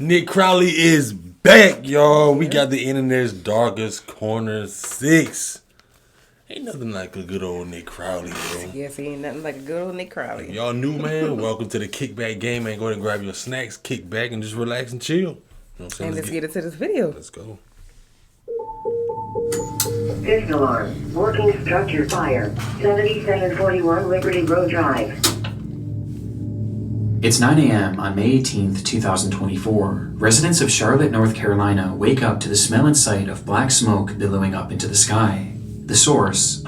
Nick Crowley is back, y'all. We got the internet's darkest corner 6. Ain't nothing like a good old Nick Crowley, bro. Yes, he ain't nothing like a good old Nick Crowley. Y'all new, man. Welcome to the Kickback Game, man. Go ahead and grab your snacks, kick back, and just relax and chill. You know what I'm saying? And let's get into this video. Let's go. Fifth alarm. Working structure fire. 7741 Liberty Road Drive. It's 9 a.m. on May 18th, 2024. Residents of Charlotte, North Carolina wake up to the smell and sight of black smoke billowing up into the sky. The source: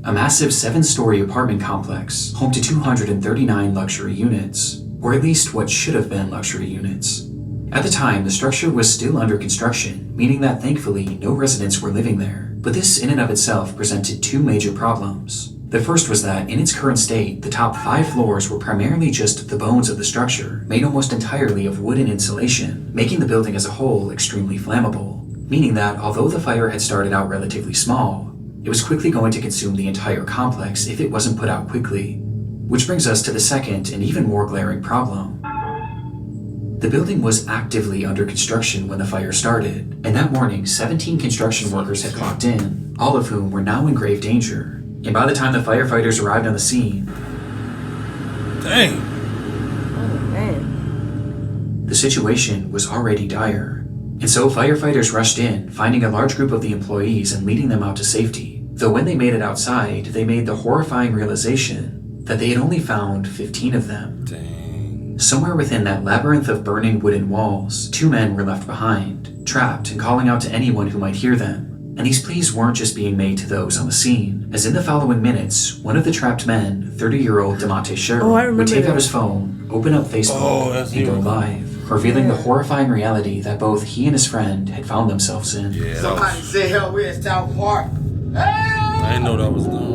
a massive 7-story apartment complex, home to 239 luxury units, or at least what should have been luxury units. At the time, the structure was still under construction, meaning that thankfully no residents were living there. But this in and of itself presented two major problems. The first was that, in its current state, the top 5 floors were primarily just the bones of the structure, made almost entirely of wooden insulation, making the building as a whole extremely flammable, meaning that although the fire had started out relatively small, it was quickly going to consume the entire complex if it wasn't put out quickly. Which brings us to the second and even more glaring problem. The building was actively under construction when the fire started, and that morning 17 construction workers had clocked in, all of whom were now in grave danger. And by the time the firefighters arrived on the scene, Dang. Oh, man. the situation was already dire. And so firefighters rushed in, finding a large group of the employees and leading them out to safety. Though when they made it outside, they made the horrifying realization that they had only found 15 of them. Dang. Somewhere within that labyrinth of burning wooden walls, 2 men were left behind, trapped and calling out to anyone who might hear them. And these pleas weren't just being made to those on the scene, as in the following minutes, one of the trapped men, 30-year-old DeMonte Sherrill, would take out his phone, open up Facebook, and go live, revealing the horrifying reality that both he and his friend had found themselves in. Yeah, Somebody said, hell, we're in South Park. I didn't know that was done.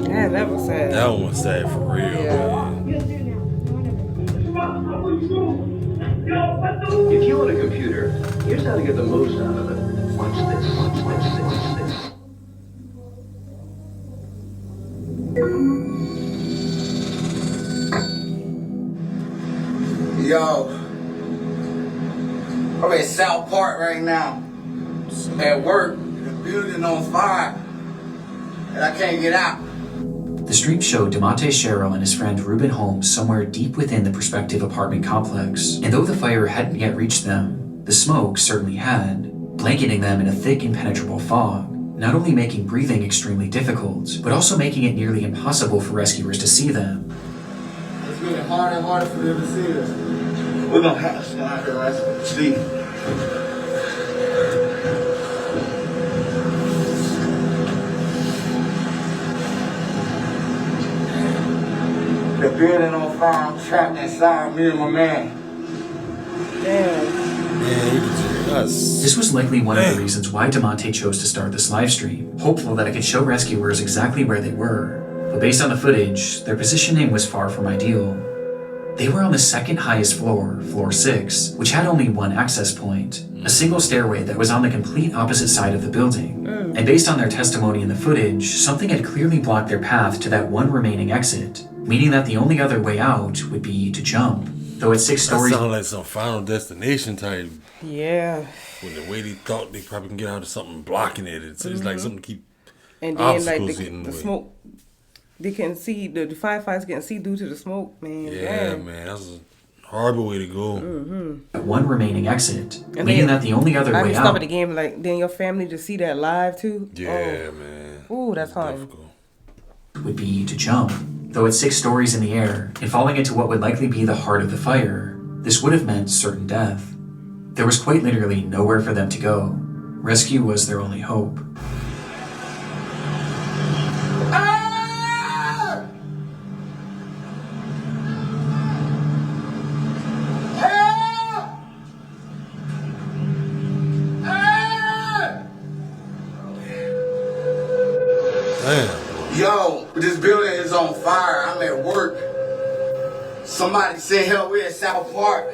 Yeah, that was sad. That one was sad for real, Yeah. man. If you want a computer, here's how to get the most out of it. Watch this, watch this, watch this. Yo, I'm at South Park right now. At work, the building on fire, and I can't get out. The stream showed DeMonte Sherrill and his friend Reuben Holmes somewhere deep within the prospective apartment complex, and though the fire hadn't yet reached them, the smoke certainly had, blanketing them in a thick impenetrable fog, not only making breathing extremely difficult, but also making it nearly impossible for rescuers to see them. It's getting harder and harder for them to see us. We're gonna have to slide the rest of the street. The building on fire, I'm trapped inside, me and my man. Damn. Man, you can us. This was likely one of the reasons why DeMonte chose to start this livestream, hopeful that it could show rescuers exactly where they were. But based on the footage, their positioning was far from ideal. They were on the second highest floor, floor 6, which had only one access point, a single stairway that was on the complete opposite side of the building. And based on their testimony in the footage, something had clearly blocked their path to that one remaining exit, meaning that the only other way out would be to jump. Though at 6 That stories, sounds like some Final Destination type. Yeah. With the way they thought they probably can get out of something blocking it. It's like something to keep And then, like, obstacles getting the away. smoke, they can see, the firefighters can see due to the smoke, man. Yeah, Damn. man, that's a horrible way to go. one remaining exit, And meaning then- that the only other I way can stop out at the game, like, then your family to see that live, too. Yeah, man. Oh, ooh, that's hard. Difficult. would be to jump. Though at 6 stories in the air, and falling into what would likely be the heart of the fire, this would have meant certain death. There was quite literally nowhere for them to go. Rescue was their only hope. Ah! Help! Ah! Damn. Yo, this building is on fire. I'm at work. Somebody said, hell, we're in South Park.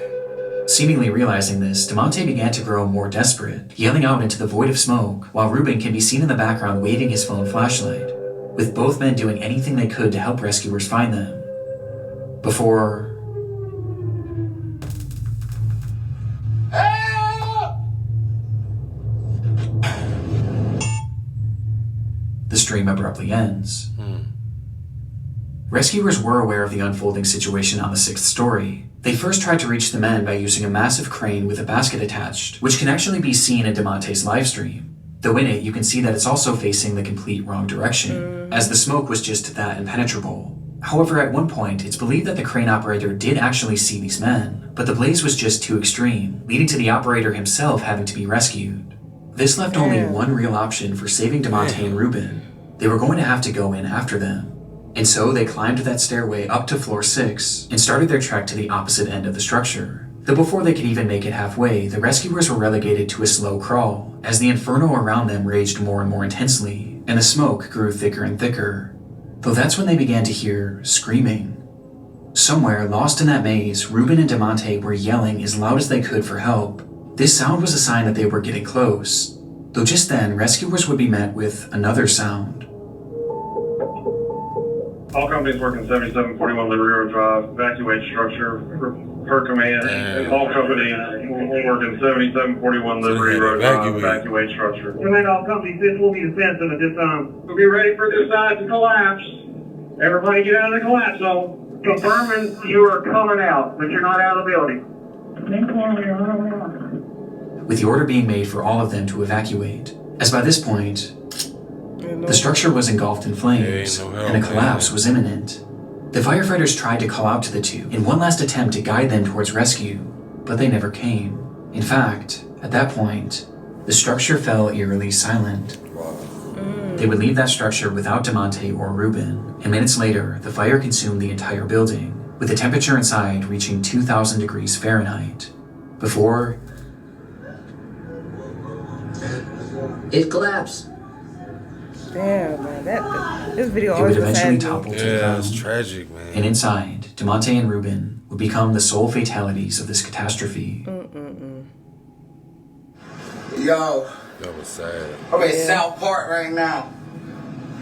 Seemingly realizing this, DeMonte began to grow more desperate, yelling out into the void of smoke, while Reuben can be seen in the background waving his phone flashlight, with both men doing anything they could to help rescuers find them. Before stream abruptly ends. Rescuers were aware of the unfolding situation on the 6th story. They first tried to reach the men by using a massive crane with a basket attached, which can actually be seen in DeMonte's livestream. Though in it, you can see that it's also facing the complete wrong direction, as the smoke was just that impenetrable. However, at one point, it's believed that the crane operator did actually see these men, but the blaze was just too extreme, leading to the operator himself having to be rescued. This left only one real option for saving DeMonte and Ruben. They were going to have to go in after them. And so they climbed that stairway up to floor 6 and started their trek to the opposite end of the structure. Though before they could even make it halfway, the rescuers were relegated to a slow crawl, as the inferno around them raged more and more intensely, and the smoke grew thicker and thicker. Though that's when they began to hear screaming. Somewhere lost in that maze, Ruben and DeMonte were yelling as loud as they could for help. This sound was a sign that they were getting close, though just then rescuers would be met with another sound. All companies working 7741 Liberty Road Drive, evacuate structure per command. All companies working 7741 Liberty Road Drive, evacuate structure. Command all companies, this will be the Phantom at this time. We'll be ready for this side to collapse. Everybody get out of the collapse zone. Confirming you are coming out, but you're not out of the building. With the order being made for all of them to evacuate, as by this point, the structure was engulfed in flames, and a collapse was imminent. The firefighters tried to call out to the two in one last attempt to guide them towards rescue, but they never came. In fact, at that point, the structure fell eerily silent. They would leave that structure without DeMonte or Ruben, and minutes later, the fire consumed the entire building, with the temperature inside reaching 2,000 degrees Fahrenheit. Before it collapsed. Damn, man, this video it would always was eventually sad. topple to the Yeah, ground. it's tragic, man. And inside, DeMonte and Ruben would become the sole fatalities of this catastrophe. Yo, That was sad. I'm at South Park right now.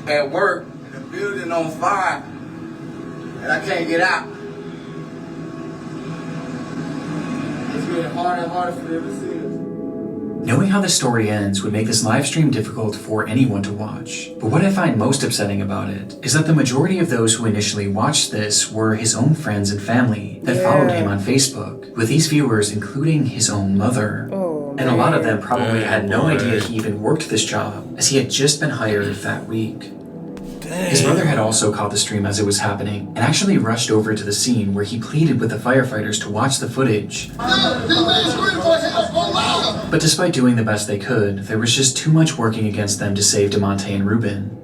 At work, the building on fire, and I can't get out. It's getting harder and harder for them to see us. Knowing how the story ends would make this live stream difficult for anyone to watch. But what I find most upsetting about it is that the majority of those who initially watched this were his own friends and family that followed him on Facebook, with these viewers including his own mother. And a lot of them probably had no idea he even worked this job, as he had just been hired that week. His mother had also caught the stream as it was happening, and actually rushed over to the scene where he pleaded with the firefighters to watch the footage. But despite doing the best they could, there was just too much working against them to save DeMonte and Ruben.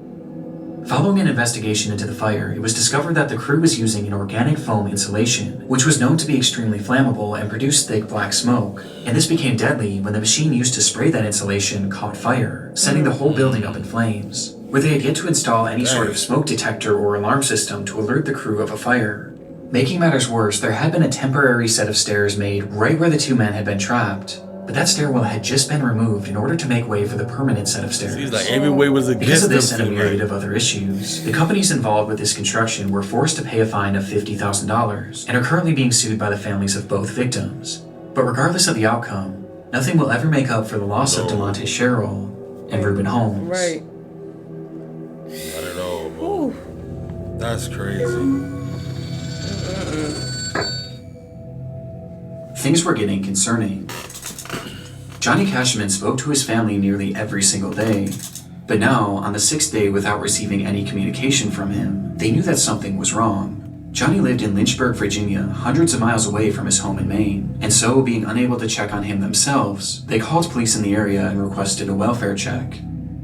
Following an investigation into the fire, it was discovered that the crew was using an organic foam insulation, which was known to be extremely flammable and produce thick black smoke. And this became deadly when the machine used to spray that insulation caught fire, setting the whole building up in flames, where they had yet to install any sort of smoke detector or alarm system to alert the crew of a fire. Making matters worse, there had been a temporary set of stairs made right where the two men had been trapped, but that stairwell had just been removed in order to make way for the permanent set of stairs. Seems like every way was Because against of this them. and a myriad of other issues, the companies involved with this construction were forced to pay a fine of $50,000 and are currently being sued by the families of both victims. But regardless of the outcome, nothing will ever make up for the loss of DeMonte Sherrill and Ruben Holmes. Right. Not at all, bro. That's crazy. Things were getting concerning. Johnny Cashman spoke to his family nearly every single day, but now, on the 6th day without receiving any communication from him, they knew that something was wrong. Johnny lived in Lynchburg, Virginia, hundreds of miles away from his home in Maine, and so, being unable to check on him themselves, they called police in the area and requested a welfare check.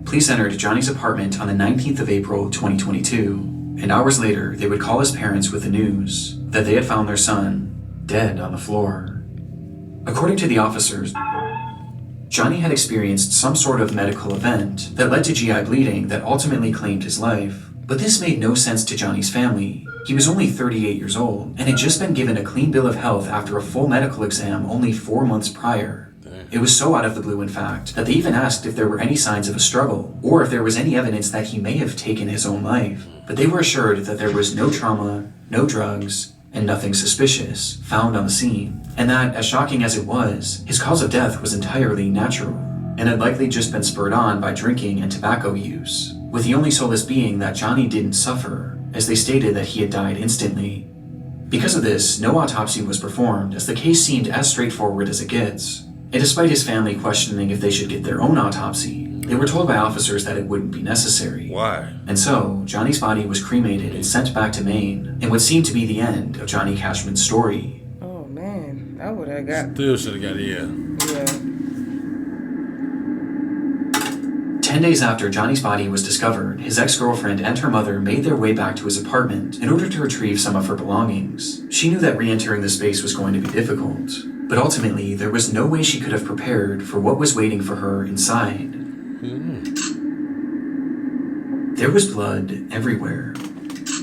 Police entered Johnny's apartment on the 19th of April, 2022, and hours later, they would call his parents with the news that they had found their son dead on the floor. According to the officers, Johnny had experienced some sort of medical event that led to GI bleeding that ultimately claimed his life. But this made no sense to Johnny's family. He was only 38 years old and had just been given a clean bill of health after a full medical exam only 4 months prior. It was so out of the blue, in fact, that they even asked if there were any signs of a struggle or if there was any evidence that he may have taken his own life. But they were assured that there was no trauma, no drugs, and nothing suspicious found on the scene, and that, as shocking as it was, his cause of death was entirely natural, and had likely just been spurred on by drinking and tobacco use, with the only solace being that Johnny didn't suffer, as they stated that he had died instantly. Because of this, no autopsy was performed, as the case seemed as straightforward as it gets. And despite his family questioning if they should get their own autopsy, they were told by officers that it wouldn't be necessary. Why? And so, Johnny's body was cremated and sent back to Maine, in what seemed to be the end of Johnny Cashman's story. Oh man, I would have got. Still should have got it, yeah. 10 days after Johnny's body was discovered, his ex-girlfriend and her mother made their way back to his apartment in order to retrieve some of her belongings. She knew that re-entering the space was going to be difficult, but ultimately there was no way she could have prepared for what was waiting for her inside. There was blood everywhere.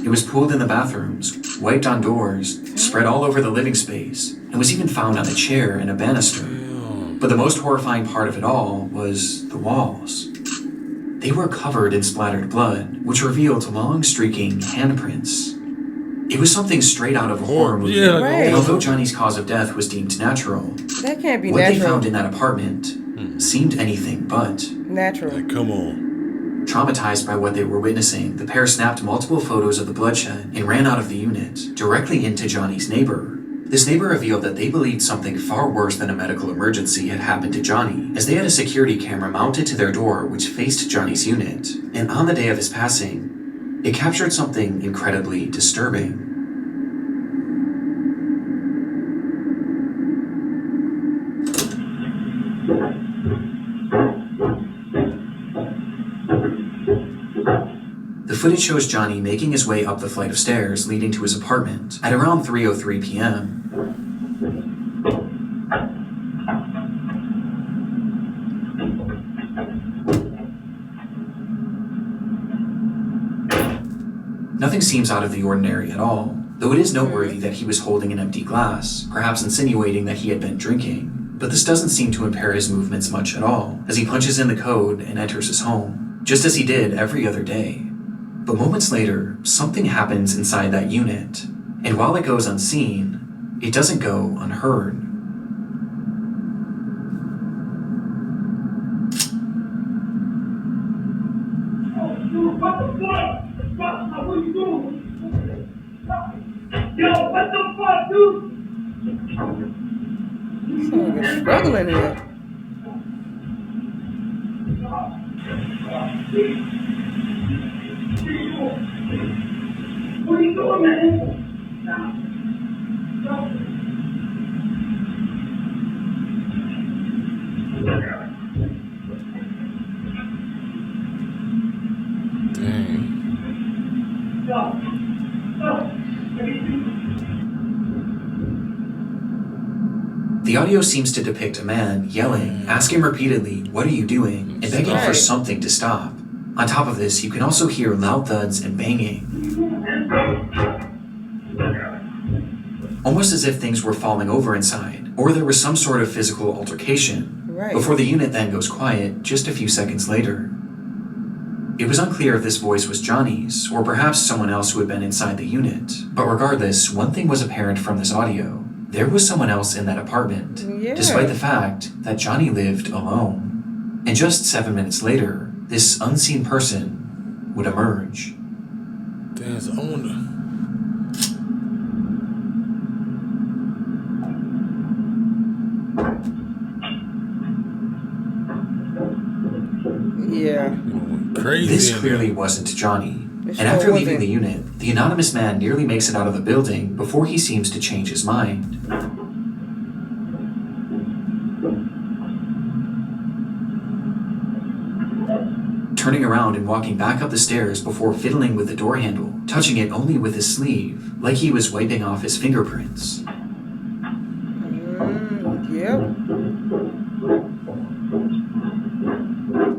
It was pooled in the bathrooms, wiped on doors, spread all over the living space, and was even found on a chair and a banister. But the most horrifying part of it all was the walls. They were covered in splattered blood, which revealed long streaking handprints. It was something straight out of a horror movie. Yeah, Right. And although Johnny's cause of death was deemed natural, That can't be what they natural. found in that apartment seemed anything but. Natural. Like, come on. Traumatized by what they were witnessing, the pair snapped multiple photos of the bloodshed and ran out of the unit, directly into Johnny's neighbor. This neighbor revealed that they believed something far worse than a medical emergency had happened to Johnny, as they had a security camera mounted to their door which faced Johnny's unit, and on the day of his passing, it captured something incredibly disturbing. The footage shows Johnny making his way up the flight of stairs leading to his apartment at around 3:03 p.m. Nothing seems out of the ordinary at all, though it is noteworthy that he was holding an empty glass, perhaps insinuating that he had been drinking. But this doesn't seem to impair his movements much at all, as he punches in the code and enters his home, just as he did every other day. But moments later, something happens inside that unit, and while it goes unseen, it doesn't go unheard. What the fuck? What are you doing? Yo, what the fuck, dude? Someone is struggling here. What are you doing, man? The audio seems to depict a man yelling, asking repeatedly, "What are you doing?" and begging for something to stop. On top of this, you can also hear loud thuds and banging. Almost as if things were falling over inside, or there was some sort of physical altercation, Right. before the unit then goes quiet just a few seconds later. It was unclear if this voice was Johnny's, or perhaps someone else who had been inside the unit. But regardless, one thing was apparent from this audio. There was someone else in that apartment, Yeah. despite the fact that Johnny lived alone. And just 7 minutes later, this unseen person would emerge. Damn, it's on. Yeah. Crazy. This in clearly there. wasn't Johnny. It And after sure leaving the wasn't. unit, the anonymous man nearly makes it out of the building before he seems to change his mind. Turning around and walking back up the stairs before fiddling with the door handle, touching it only with his sleeve, like he was wiping off his fingerprints. Yep.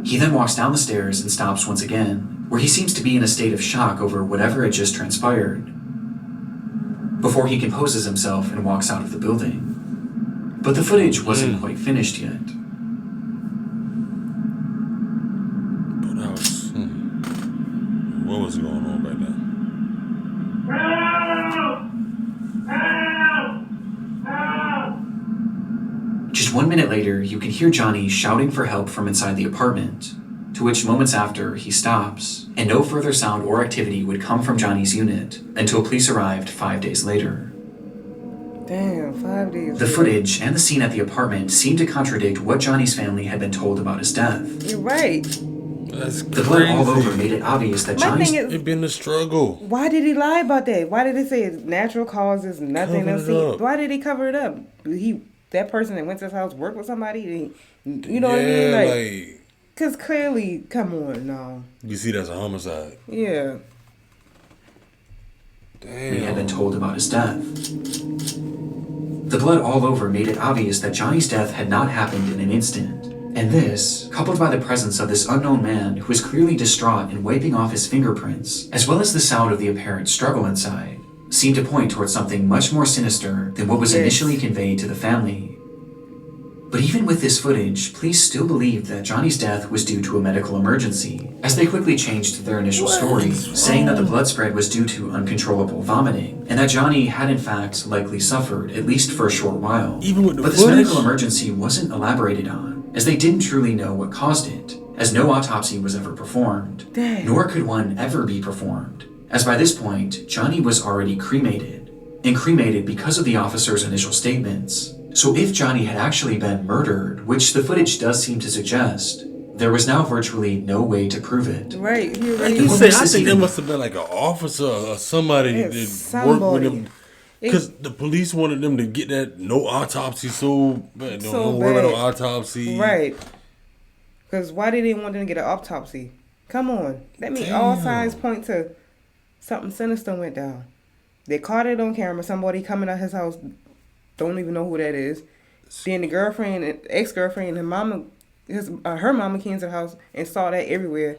He then walks down the stairs and stops once again, where he seems to be in a state of shock over whatever had just transpired, before he composes himself and walks out of the building. But the footage wasn't quite finished yet. But I was. What was going on right now? Just 1 minute later, you can hear Johnny shouting for help from inside the apartment. to which moments after he stops, and no further sound or activity would come from Johnny's unit until police arrived 5 days later. Damn, 5 days. The footage and the scene at the apartment seemed to contradict what Johnny's family had been told about his death. You're right. That's The crazy. blood all over made it obvious that My Johnny's... thing is, It been a struggle. why did he lie about that? Why did he say it's natural causes, nothing Cover else? it up. Why did he cover it up? That person that went to his house worked with somebody? You know what I mean? Yeah, Like, because clearly, come on, no. you see that's a homicide. Yeah. Damn. he had been told about his death. The blood all over made it obvious that Johnny's death had not happened in an instant. And this, coupled by the presence of this unknown man who was clearly distraught and wiping off his fingerprints, as well as the sound of the apparent struggle inside, seemed to point towards something much more sinister than what was initially conveyed to the family. But even with this footage, police still believed that Johnny's death was due to a medical emergency, as they quickly changed their initial story, saying that the blood spread was due to uncontrollable vomiting, and that Johnny had in fact likely suffered, at least for a short while. Even with the But this footage? medical emergency wasn't elaborated on, as they didn't truly know what caused it, as no autopsy was ever performed, Dang. nor could one ever be performed, as by this point, Johnny was already cremated, and cremated because of the officer's initial statements. So if Johnny had actually been murdered, which the footage does seem to suggest, there was now virtually no way to prove it. Right. He Like already you What say, makes I this think there even- must have been like an officer or somebody Yeah, that worked somebody. with him. Because the police wanted them to get that no autopsy so bad. So Don't worry about no bad. autopsy. Right. Because why did they want them to get an autopsy? Come on. That means all Damn. signs point to something sinister went down. They caught it on camera. Somebody coming out his house. Don't even know who that is. Then the girlfriend, ex-girlfriend, and her mama came to the house and saw that everywhere.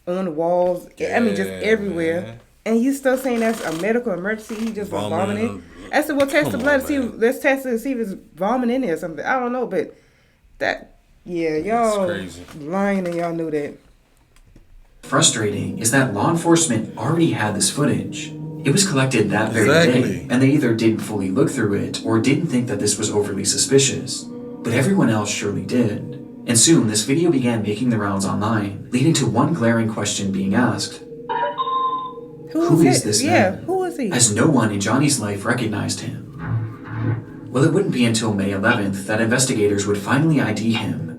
On the walls. I mean, just Yeah, everywhere. man. And you still saying that's a medical emergency? He just was Vomiting. vomiting. I said, well, test the Come blood. on, See, man. let's test it and see if it's vomiting in there or something. I don't know, but that, yeah, y'all crazy. lying and y'all knew that. Frustrating is that law enforcement already had this footage. It was collected that very Exactly. day, and they either didn't fully look through it or didn't think that this was overly suspicious. But everyone else surely did. And soon this video began making the rounds online, leading to one glaring question being asked. Who is this Yeah, man? who is he? As no one in Johnny's life recognized him. Well, it wouldn't be until May 11th that investigators would finally ID him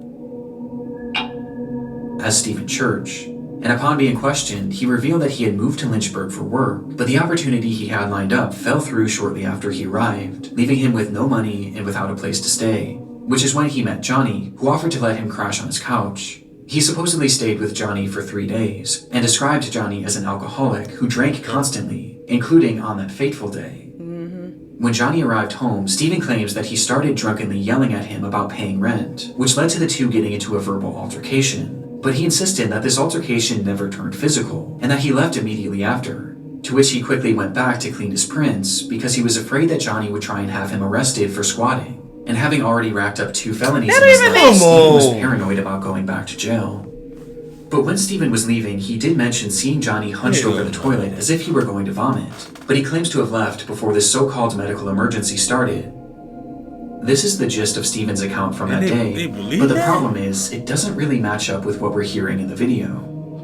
as Stephen Church. And upon being questioned, he revealed that he had moved to Lynchburg for work, but the opportunity he had lined up fell through shortly after he arrived, leaving him with no money and without a place to stay, which is when he met Johnny, who offered to let him crash on his couch. He supposedly stayed with Johnny for 3 days, and described Johnny as an alcoholic who drank constantly, including on that fateful day. When Johnny arrived home, Stephen claims that he started drunkenly yelling at him about paying rent, which led to the two getting into a verbal altercation. But he insisted that this altercation never turned physical, and that he left immediately after, to which he quickly went back to clean his prints because he was afraid that Johnny would try and have him arrested for squatting. And having already racked up 2 felonies in his life, Stephen was paranoid about going back to jail. But when Stephen was leaving, he did mention seeing Johnny hunched over the toilet as if he were going to vomit, but he claims to have left before this so-called medical emergency started. This is the gist of Stephen's account from that they day, believe but the that? problem is, it doesn't really match up with what we're hearing in the video.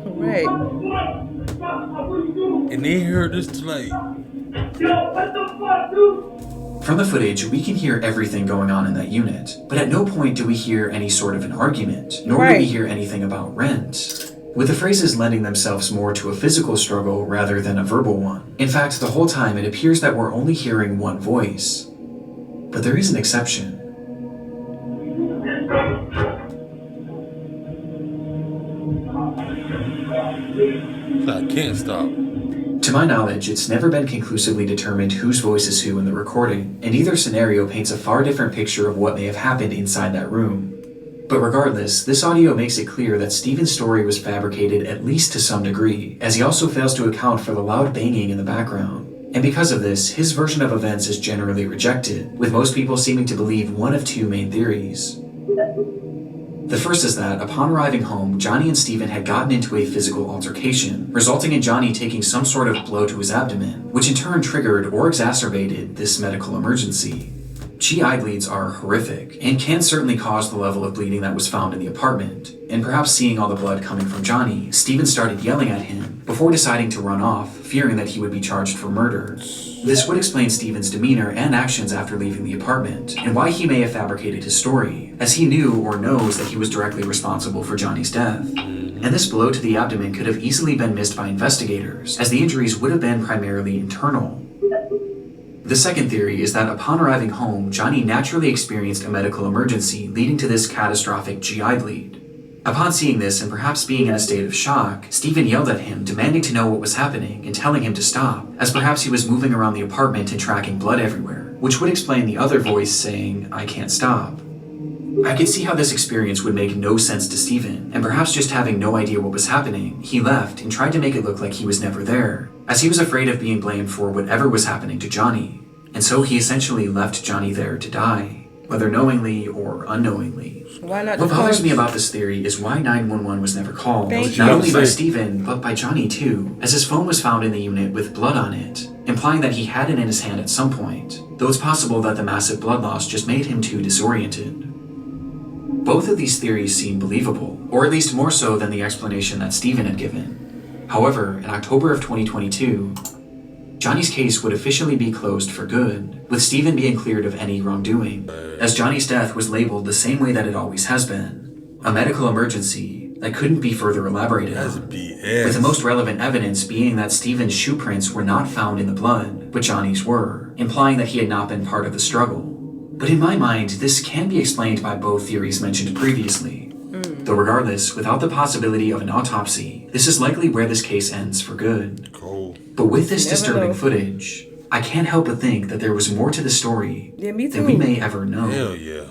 Right. And they heard this to like, From the footage, we can hear everything going on in that unit, but at no point do we hear any sort of an argument, nor do we Right. hear anything about rent, with the phrases lending themselves more to a physical struggle rather than a verbal one. In fact, the whole time it appears that we're only hearing one voice. But there is an exception. I can't stop. To my knowledge, it's never been conclusively determined whose voice is who in the recording, and either scenario paints a far different picture of what may have happened inside that room. But regardless, this audio makes it clear that Stephen's story was fabricated at least to some degree, as he also fails to account for the loud banging in the background. And because of this, his version of events is generally rejected, with most people seeming to believe one of 2 main theories. The first is that, upon arriving home, Johnny and Stephen had gotten into a physical altercation, resulting in Johnny taking some sort of blow to his abdomen, which in turn triggered or exacerbated this medical emergency. GI bleeds are horrific and can certainly cause the level of bleeding that was found in the apartment. And perhaps seeing all the blood coming from Johnny, Stephen started yelling at him before deciding to run off, fearing that he would be charged for murder. This would explain Stephen's demeanor and actions after leaving the apartment, and why he may have fabricated his story, as he knew or knows that he was directly responsible for Johnny's death. And this blow to the abdomen could have easily been missed by investigators, as the injuries would have been primarily internal. The second theory is that upon arriving home, Johnny naturally experienced a medical emergency leading to this catastrophic GI bleed. Upon seeing this and perhaps being in a state of shock, Stephen yelled at him, demanding to know what was happening and telling him to stop, as perhaps he was moving around the apartment and tracking blood everywhere, which would explain the other voice saying, "I can't stop." I could see how this experience would make no sense to Stephen, and perhaps just having no idea what was happening, he left and tried to make it look like he was never there, as he was afraid of being blamed for whatever was happening to Johnny. And so he essentially left Johnny there to die, whether knowingly or unknowingly. Why not? What bothers me about this theory is why 911 was never called, not only by Stephen, but by Johnny too, as his phone was found in the unit with blood on it, implying that he had it in his hand at some point, though it's possible that the massive blood loss just made him too disoriented. Both of these theories seem believable, or at least more so than the explanation that Stephen had given. However, in October of 2022, Johnny's case would officially be closed for good, with Stephen being cleared of any wrongdoing, as Johnny's death was labeled the same way that it always has been, a medical emergency that couldn't be further elaborated on, with the most relevant evidence being that Stephen's shoe prints were not found in the blood, but Johnny's were, implying that he had not been part of the struggle. But in my mind, this can be explained by both theories mentioned previously. Though regardless, without the possibility of an autopsy, this is likely where this case ends for good. But with this disturbing footage, I can't help but think that there was more to the story than we may ever know. Hell yeah.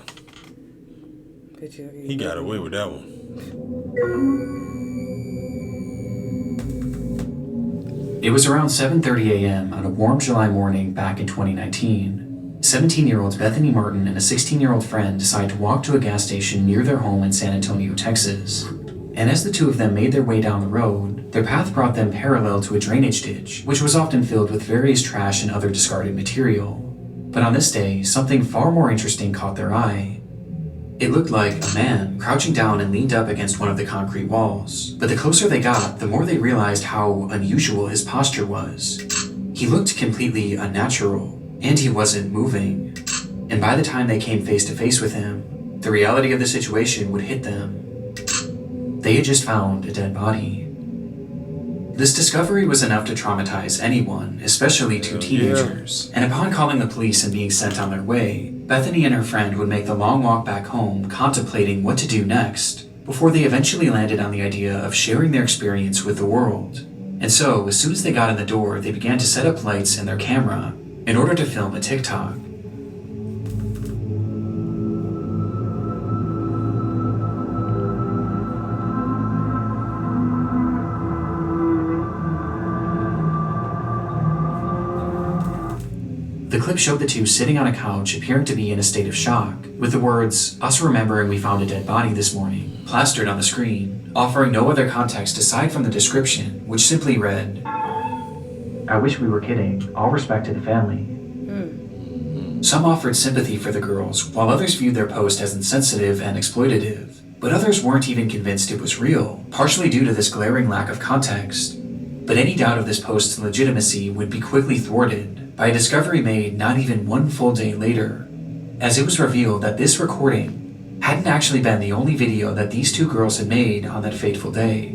He got away with that one. It was around 7:30 a.m. on a warm July morning back in 2019. 17-year-olds Bethany Martin and a 16-year-old friend decided to walk to a gas station near their home in San Antonio, Texas. And as the two of them made their way down the road, their path brought them parallel to a drainage ditch, which was often filled with various trash and other discarded material. But on this day, something far more interesting caught their eye. It looked like a man crouching down and leaned up against one of the concrete walls. But the closer they got, the more they realized how unusual his posture was. He looked completely unnatural. And he wasn't moving. And by the time they came face to face with him, the reality of the situation would hit them. They had just found a dead body. This discovery was enough to traumatize anyone, especially two teenagers. And upon calling the police and being sent on their way, Bethany and her friend would make the long walk back home, contemplating what to do next, before they eventually landed on the idea of sharing their experience with the world. And so, as soon as they got in the door, they began to set up lights and their camera in order to film a TikTok. The clip showed the two sitting on a couch appearing to be in a state of shock, with the words, "Us remembering we found a dead body this morning," plastered on the screen, offering no other context aside from the description, which simply read, "I wish we were kidding. All respect to the family." Some offered sympathy for the girls, while others viewed their post as insensitive and exploitative. But others weren't even convinced it was real, partially due to this glaring lack of context. But any doubt of this post's legitimacy would be quickly thwarted by a discovery made not even one full day later, as it was revealed that this recording hadn't actually been the only video that these two girls had made on that fateful day.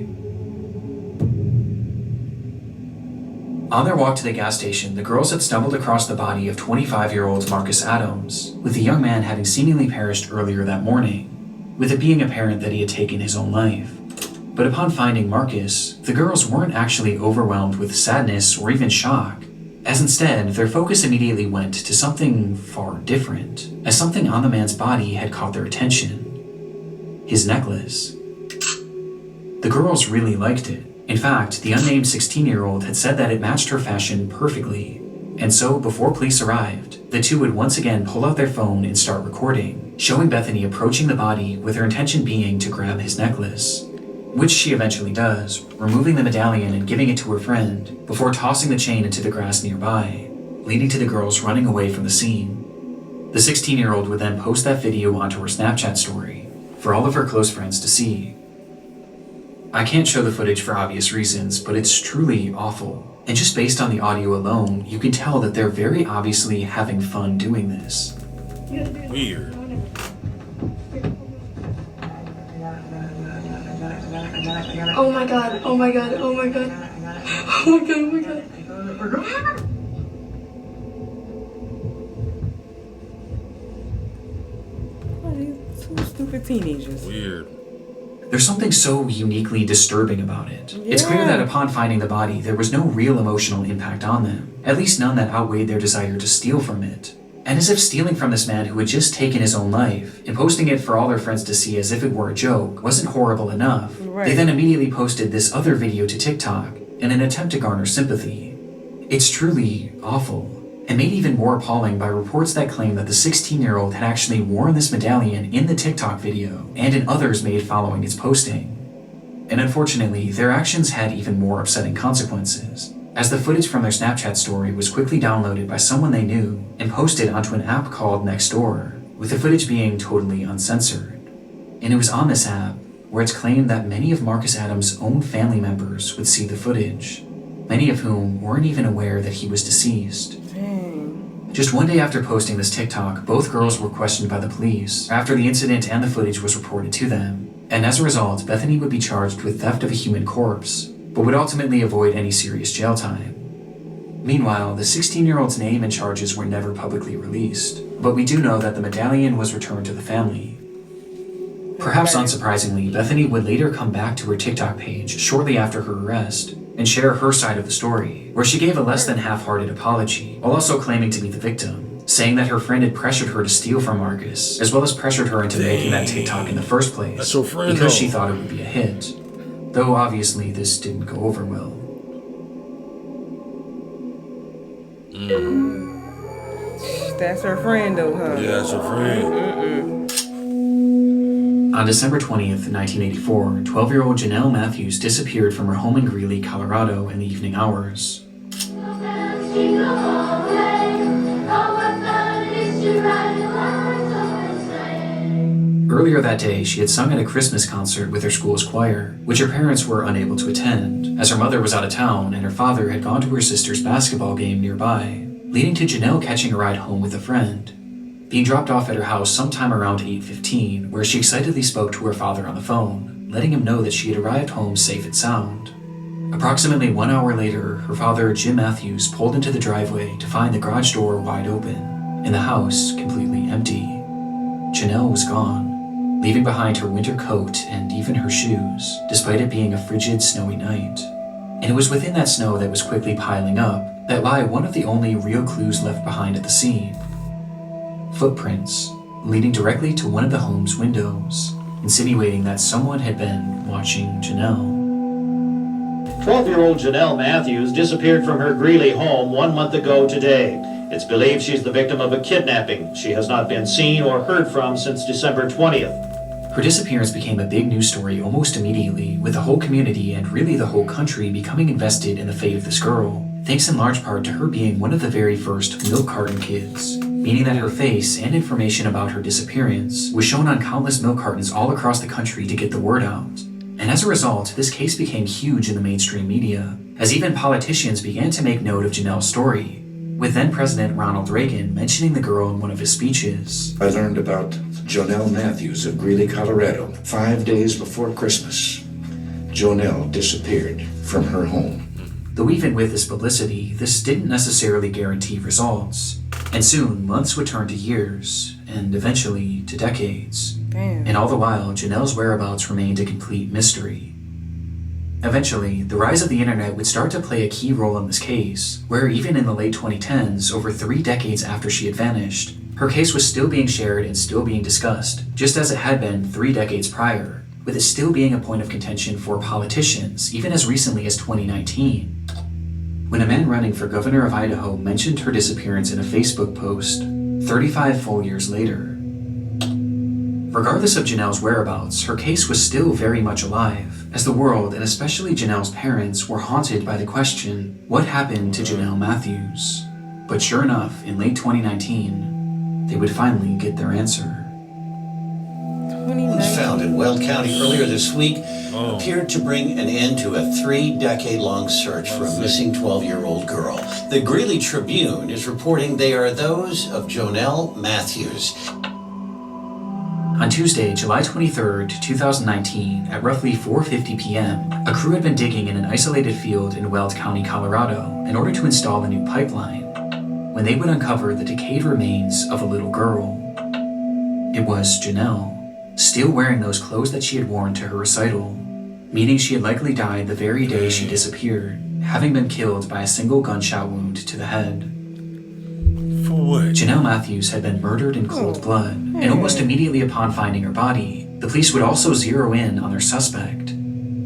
On their walk to the gas station, the girls had stumbled across the body of 25-year-old Marcus Adams, with the young man having seemingly perished earlier that morning, with it being apparent that he had taken his own life. But upon finding Marcus, the girls weren't actually overwhelmed with sadness or even shock, as instead, their focus immediately went to something far different, as something on the man's body had caught their attention. His necklace. The girls really liked it. In fact, the unnamed 16-year-old had said that it matched her fashion perfectly. And so, before police arrived, the two would once again pull out their phone and start recording, showing Bethany approaching the body with her intention being to grab his necklace, which she eventually does, removing the medallion and giving it to her friend, before tossing the chain into the grass nearby, leading to the girls running away from the scene. The 16-year-old would then post that video onto her Snapchat story for all of her close friends to see. I can't show the footage for obvious reasons, but it's truly awful. And just based on the audio alone, you can tell that they're very obviously having fun doing this. Weird. Oh my god, oh my god, oh my god. Oh my god, oh my god. Oh, these two stupid teenagers. Weird. There's something so uniquely disturbing about it. Yeah. It's clear that upon finding the body, there was no real emotional impact on them, at least none that outweighed their desire to steal from it. And as if stealing from this man who had just taken his own life and posting it for all their friends to see as if it were a joke wasn't horrible enough, They then immediately posted this other video to TikTok in an attempt to garner sympathy. It's truly awful, and made even more appalling by reports that claim that the 16-year-old had actually worn this medallion in the TikTok video and in others made following its posting. And unfortunately, their actions had even more upsetting consequences, as the footage from their Snapchat story was quickly downloaded by someone they knew and posted onto an app called Nextdoor, with the footage being totally uncensored. And it was on this app where it's claimed that many of Marcus Adams' own family members would see the footage, many of whom weren't even aware that he was deceased. Just one day after posting this TikTok, both girls were questioned by the police after the incident and the footage was reported to them. And as a result, Bethany would be charged with theft of a human corpse, but would ultimately avoid any serious jail time. Meanwhile, the 16-year-old's name and charges were never publicly released, but we do know that the medallion was returned to the family. Perhaps unsurprisingly, Bethany would later come back to her TikTok page shortly after her arrest and share her side of the story, where she gave a less than half-hearted apology, while also claiming to be the victim, saying that her friend had pressured her to steal from Marcus, as well as pressured her into making that TikTok in the first place, because she thought it would be a hit. Though obviously this didn't go over well. That's her friend though, huh? Yeah, that's her friend. On December 20th, 1984, 12-year-old Janelle Matthews disappeared from her home in Greeley, Colorado in the evening hours. Earlier that day, she had sung at a Christmas concert with her school's choir, which her parents were unable to attend, as her mother was out of town and her father had gone to her sister's basketball game nearby, leading to Janelle catching a ride home with a friend. Being dropped off at her house sometime around 8:15, where she excitedly spoke to her father on the phone, letting him know that she had arrived home safe and sound. Approximately 1 hour later, her father, Jim Matthews, pulled into the driveway to find the garage door wide open, and the house completely empty. Janelle was gone, leaving behind her winter coat and even her shoes, despite it being a frigid, snowy night. And it was within that snow that was quickly piling up that lie one of the only real clues left behind at the scene. Footprints leading directly to one of the home's windows, insinuating that someone had been watching Janelle. 12-year-old Janelle Matthews disappeared from her Greeley home 1 month ago today. It's believed she's the victim of a kidnapping. She has not been seen or heard from since December 20th. Her disappearance became a big news story almost immediately, with the whole community and really the whole country becoming invested in the fate of this girl, thanks in large part to her being one of the very first milk carton kids, meaning that her face and information about her disappearance was shown on countless milk cartons all across the country to get the word out. And as a result, this case became huge in the mainstream media, as even politicians began to make note of Janelle's story, with then-President Ronald Reagan mentioning the girl in one of his speeches. I learned about Janelle Matthews of Greeley, Colorado, 5 days before Christmas. Janelle disappeared from her home. Though even with this publicity, this didn't necessarily guarantee results. And soon, months would turn to years, and eventually to decades. Damn. And all the while, Janelle's whereabouts remained a complete mystery. Eventually, the rise of the internet would start to play a key role in this case, where even in the late 2010s, over 3 decades after she had vanished, her case was still being shared and still being discussed, just as it had been 3 decades prior, with it still being a point of contention for politicians, even as recently as 2019. When a man running for governor of Idaho mentioned her disappearance in a Facebook post 35 full years later. Regardless of Janelle's whereabouts, her case was still very much alive, as the world, and especially Janelle's parents, were haunted by the question, what happened to Janelle Matthews? But sure enough, in late 2019, they would finally get their answer. Was found in Weld County earlier this week appeared to bring an end to a 3-decade-long search for a missing 12-year-old girl. The Greeley Tribune is reporting they are those of Jonelle Matthews. On Tuesday, July 23rd, 2019, at roughly 4:50 p.m., a crew had been digging in an isolated field in Weld County, Colorado, in order to install a new pipeline, when they would uncover the decayed remains of a little girl. It was Jonelle, still wearing those clothes that she had worn to her recital, meaning she had likely died the very day she disappeared, having been killed by a single gunshot wound to the head. For what? Jonelle Matthews had been murdered in cold blood, and almost immediately upon finding her body, the police would also zero in on their suspect.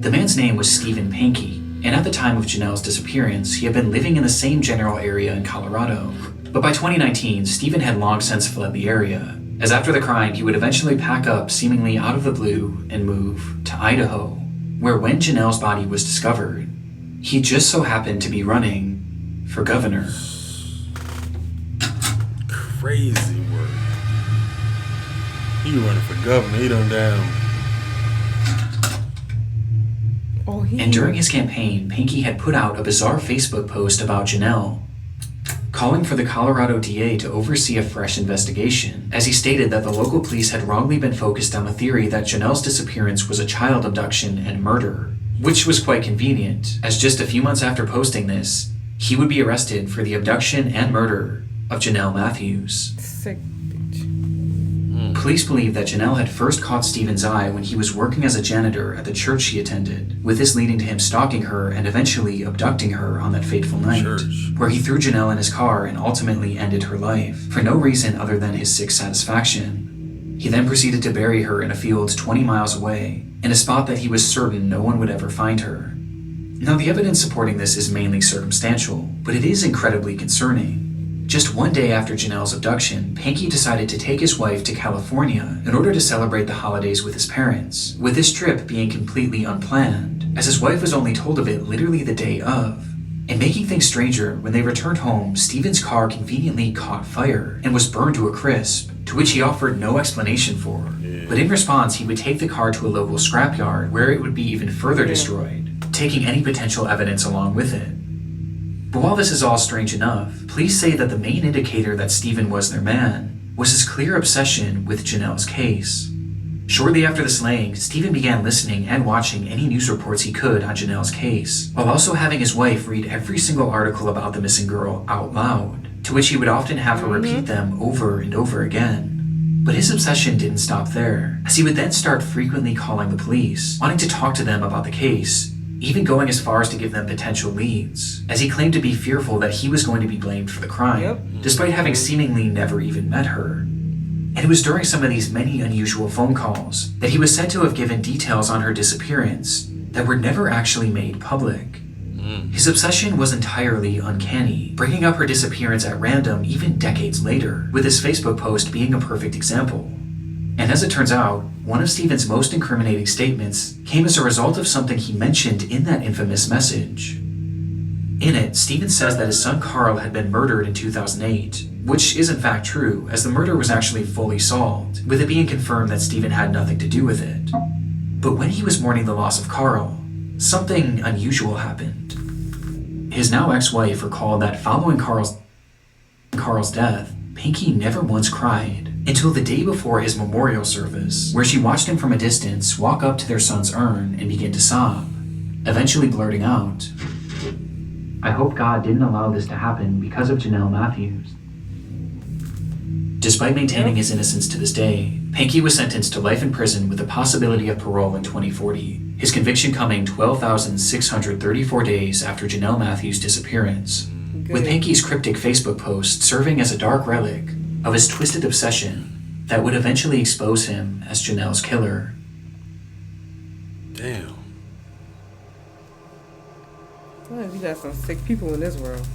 The man's name was Stephen Pankey, and at the time of Jonelle's disappearance, he had been living in the same general area in Colorado. But by 2019, Stephen had long since fled the area, as after the crime, he would eventually pack up seemingly out of the blue and move to Idaho, where when Jonelle's body was discovered, he just so happened to be running for governor. Crazy work. He running for governor. He done down. And during his campaign, Pankey had put out a bizarre Facebook post about Jonelle, calling for the Colorado DA to oversee a fresh investigation, as he stated that the local police had wrongly been focused on the theory that Jonelle's disappearance was a child abduction and murder, which was quite convenient, as just a few months after posting this, he would be arrested for the abduction and murder of Jonelle Matthews. Sick. Police believe that Jonelle had first caught Stephen's eye when he was working as a janitor at the church she attended, with this leading to him stalking her and eventually abducting her on that fateful night, where he threw Jonelle in his car and ultimately ended her life, for no reason other than his sick satisfaction. He then proceeded to bury her in a field 20 miles away, in a spot that he was certain no one would ever find her. Now, the evidence supporting this is mainly circumstantial, but it is incredibly concerning. Just one day after Jonelle's abduction, Pankey decided to take his wife to California in order to celebrate the holidays with his parents, with this trip being completely unplanned, as his wife was only told of it literally the day of. And making things stranger, when they returned home, Stephen's car conveniently caught fire and was burned to a crisp, to which he offered no explanation for. But in response, he would take the car to a local scrapyard where it would be even further destroyed, taking any potential evidence along with it. But while this is all strange enough, police say that the main indicator that Stephen was their man was his clear obsession with Jonelle's case. Shortly after the slaying, Stephen began listening and watching any news reports he could on Jonelle's case, while also having his wife read every single article about the missing girl out loud, to which he would often have her repeat them over and over again. But his obsession didn't stop there, as he would then start frequently calling the police, wanting to talk to them about the case, even going as far as to give them potential leads, as he claimed to be fearful that he was going to be blamed for the crime, despite having seemingly never even met her. And it was during some of these many unusual phone calls that he was said to have given details on her disappearance that were never actually made public. His obsession was entirely uncanny, bringing up her disappearance at random even decades later, with his Facebook post being a perfect example. And as it turns out, one of Stephen's most incriminating statements came as a result of something he mentioned in that infamous message. In it, Stephen says that his son Carl had been murdered in 2008, which is in fact true, as the murder was actually fully solved, with it being confirmed that Stephen had nothing to do with it. But when he was mourning the loss of Carl, something unusual happened. His now ex-wife recalled that following Carl's death, Pankey never once cried, until the day before his memorial service, where she watched him from a distance walk up to their son's urn and begin to sob, eventually blurting out, "I hope God didn't allow this to happen because of Jonelle Matthews." Despite maintaining his innocence to this day, Pankey was sentenced to life in prison with the possibility of parole in 2040, his conviction coming 12,634 days after Jonelle Matthews' disappearance, with Pankey's cryptic Facebook post serving as a dark relic of his twisted obsession that would eventually expose him as Jonelle's killer. Damn. Well, we got some sick people in this world.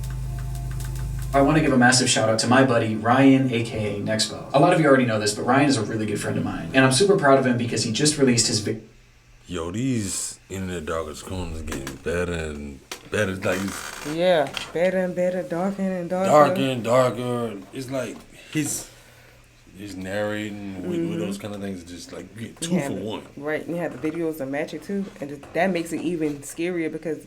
I want to give a massive shout out to my buddy Ryan, aka Nexpo. A lot of you already know this, but Ryan is a really good friend of mine, and I'm super proud of him because he just released his Yo, these internet darkest corners getting better and better. Like, yeah, better and better, darker and darker. Darker and darker. It's like He's narrating with those kind of things. Just like you get 2 for 1. Right, and you have the videos that match it too, and that makes it even scarier because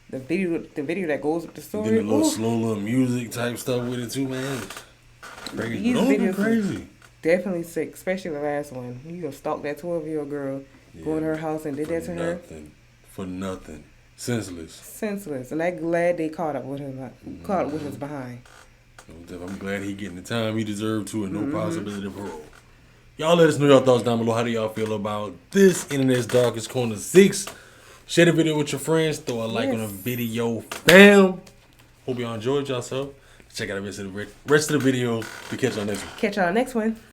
the video that goes with the story. Then a little slow little music type stuff with it too, man. Crazy. These videos crazy. Definitely sick, especially the last one. You gonna stalk that 12-year-old girl, go in her house and did that to her for nothing. Senseless. And I'm glad they caught up with him. Caught up with his behind. I'm glad he getting the time he deserved to and no possibility of parole. Y'all let us know your thoughts down below. How do y'all feel about this Internet's Darkest Corner 6? Share the video with your friends. Throw a like on the video, fam. Hope y'all enjoyed yourself. Check out the rest of the videos. We catch y'all next one.